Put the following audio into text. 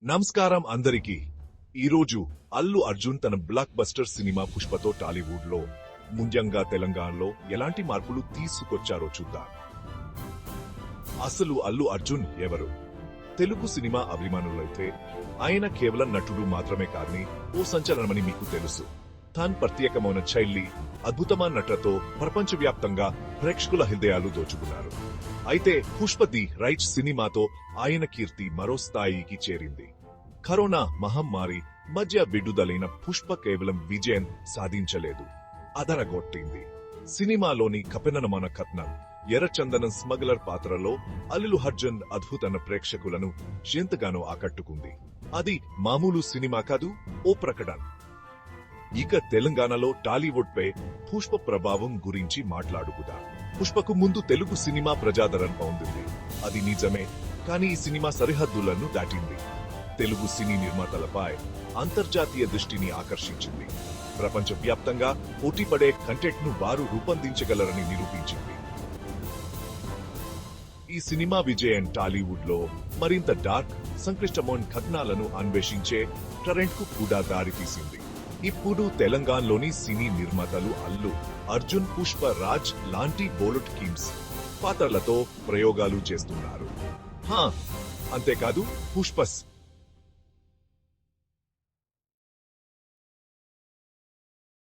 నమస్కారం అందరికీ. ఈరోజు అల్లు అర్జున్ తన బ్లాక్ బస్టర్ సినిమా పుష్పతో టాలీవుడ్ లో ముఖ్యంగా తెలంగాణలో ఎలాంటి మార్పులు తీసుకొచ్చారో చూద్దాం. అసలు అల్లు అర్జున్ ఎవరు? తెలుగు సినిమా అభిమానులైతే ఆయన కేవలం నటుడు మాత్రమే కాని ఓ సంచలనమని మీకు తెలుసు. తన ప్రత్యేకమైన శైలి, అద్భుతమైన నటనతో ప్రపంచవ్యాప్తంగా ప్రేక్షకుల హృదయాలు దోచుకున్నారు. అయితే పుష్ప ది రైట్ సినిమాతో ఆయన కీర్తి మరో స్థాయికి చేరింది. కరోనా మహమ్మారి మధ్య విడుదలైన పుష్ప కేవలం విజయం సాధించలేదు, అదరగొట్టింది. సినిమాలోని కపెననమైన కథనం, ఎర్రచందనం స్మగ్లర్ పాత్రలో అల్లు అర్జున్ అద్భుతమైన ప్రేక్షకులను ఎంతగానో ఆకట్టుకుంది. అది మామూలు సినిమా కాదు, ఓ ప్రకటన. ఇక తెలంగాణలో టాలీవుడ్ పై పుష్ప ప్రభావం గురించి మాట్లాడుకుందాం. పుష్పకు ముందు తెలుగు సినిమా ప్రజాదరణ పొందింది, అది నిజమే. కానీ ఈ సినిమా సరిహద్దులను దాటింది. తెలుగు సినీ నిర్మాతలపై అంతర్జాతీయ దృష్టిని ఆకర్షించింది. ప్రపంచవ్యాప్తంగా పోటీపడే కంటెంట్ ను వారు రూపొందించగలరని నిరూపించింది. ఈ సినిమా విజయం టాలీవుడ్ లో మరింత డార్క్, సంక్లిష్టమైన కథనాలను అన్వేషించే ట్రెండ్ కు కూడా దారితీసింది. ఇప్పుడు తెలంగాణలోని సినీ నిర్మాతలు అల్లు అర్జున్, పుష్ప రాజ్ లాంటి బోల్డ్ కిమ్స్ పాత్రలతో ప్రయోగాలు చేస్తున్నారు. అంతేకాదు పుష్పస్